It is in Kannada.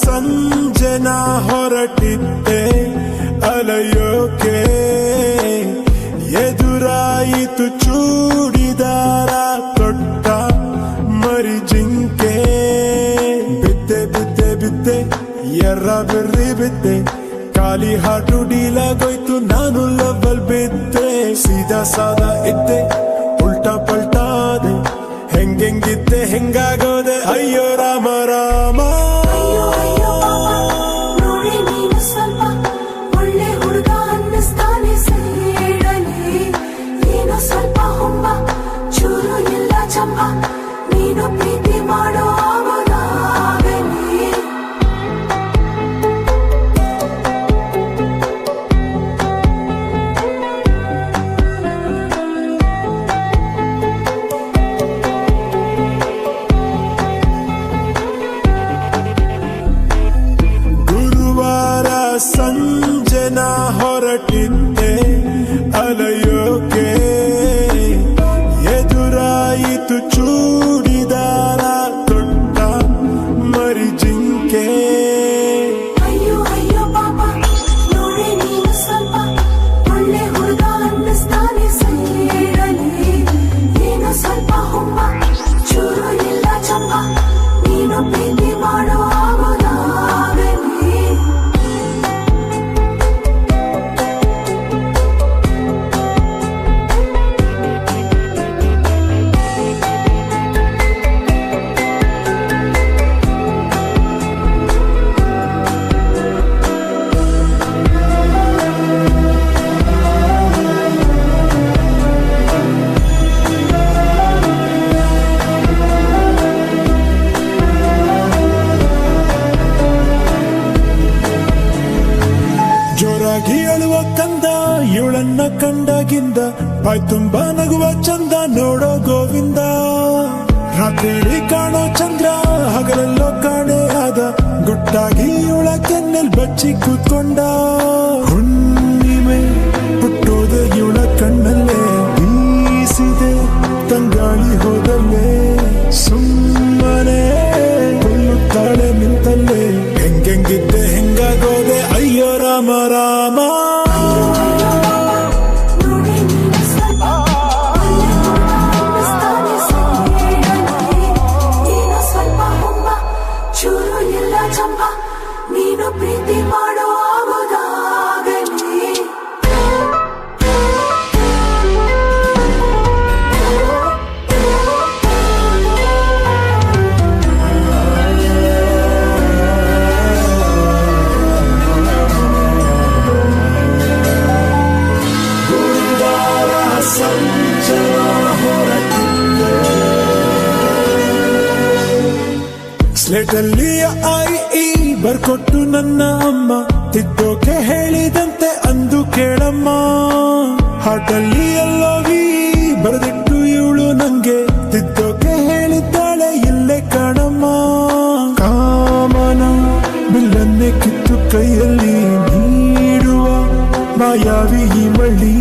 ಸಂಜೆನ ಹೊರಟಿದ್ದೆ ಅಲೆಯೋಕೆ, ಎದುರಾಯಿತು ಚೂಡಿದಾರ ತೊಟ್ಟ ಮರಿ ಜಿಂಕೆ. ಬಿದ್ದೆ ಬಿದ್ದೆ ಬಿದ್ದೆ ಎರ್ರ ಬೆರ್ರಿ ಬಿದ್ದೆ, ಖಾಲಿ ಹಾಟು ಡೀಲಾಗೋಯ್ತು, ನಾನು ಲವಲ್ ಬಿದ್ದೆ. ಸೀದಾ ಸಾದಾ ಇದ್ದೆ, ಉಲ್ಟಾ ಪಲ್ಟಾದೆ, ಹೆಂಗೆಂಗಿದ್ದೆ ಹೆಂಗಾಗೋದೆ, ಅಯ್ಯೋ ರಾಮ ರಾಮ. ನೀನು ಪ್ರೀತಿ ಮಾಡೋ ಗುರುವಾರ ಸಂಜೆನ ಹೊರಟಿದ್ದೆ ಅಲೆಯೋಕೆ, ಎದುರಾಯಿತು ಚೂಡಿದಾರ ತೊಟ್ಟ ಮರಿ ಜಿಂಕೆ. ಅಯ್ಯೋ ಅಯ್ಯೋ ಪಾಪ, ನೋಡಿ ನೀನು ಸ್ವಲ್ಪ ಒಳ್ಳೆ ಹುಡುಗ ಅನ್ನಿಸ್ತಾನೆ ಸೈಡಲ್ಲಿ. ನೀನು ಸ್ವಲ್ಪ ಹುಮ್ಮ, ಚೂರು ಇಲ್ಲ ಚಂಪ, ನೀನು ಪ್ರೀತಿ ಮಾಡೋ ಜೋರಾಗಿ ಅಳುವ ಕಂದ ಇವಳನ್ನ ಕಂಡಾಗಿಂದ, ಬಾಯ್ ತುಂಬಾ ನಗುವ ಚಂದ ನೋಡೋ ಗೋವಿಂದ. ರಾತ್ರಿ ಕಾಣೋ ಚಂದ್ರ ಹಗಲೆಲ್ಲೋ ಕಾಣೆ ಆದ, ಗುಟ್ಟಾಗಿ ಇವಳ ಕೆನ್ನೆಲ್ ಬಚ್ಚಿ ಕೂತ್ಕೊಂಡ. ಹುಣ್ಣಿಮೆ ಹುಟ್ಟೋದೆ ಇವಳ ಕಣ್ಣಲ್ಲೇ, ಬೀಸಿದೆ ತಂಗಾಳಿ ಹೋದಲ್ಲೇ, ಸುಮ್ಮನೆ ಕೊಲ್ಲುತ್ತಾಳೆ ನಿಂತಲ್ಲೇ, ಹೆಂಗೆಂಗಿದ್ದೆ ಹೆಂಗಾಗೋದೆ, ಅಯ್ಯೋ ರಾಮ ರಾಮ. ಚೂರು ಇಲ್ಲ ಚಂಪ, ನೀನು ಪ್ರೀತಿ ಮಾಡೋ ಸ್ಲೇಟಲ್ಲಿ ಐ ಬರ್ಕೊಟ್ಟು ನನ್ನ ಅಮ್ಮ, ತಿದ್ದೋಕೆ ಹೇಳಿದಂತೆ ಅಂದು ಕೇಳಮ್ಮ. ಹಾಟಲ್ಲಿ ಎಲ್ಲೋವಿ ಬರೆದಿಟ್ಟು ಇವಳು ನಂಗೆ, ತಿದ್ದೋಕೆ ಹೇಳಿದ್ದಾಳೆ ಇಲ್ಲೇ ಕಾಣಮ್ಮ. ಕಾಮನ ಬಿಲ್ಲನ್ನೇ ಕಿತ್ತು ಕೈಯಲ್ಲಿ ನೀಡುವ ಮಾಯಾವಿ ಈ ಮಳ್ಳಿ.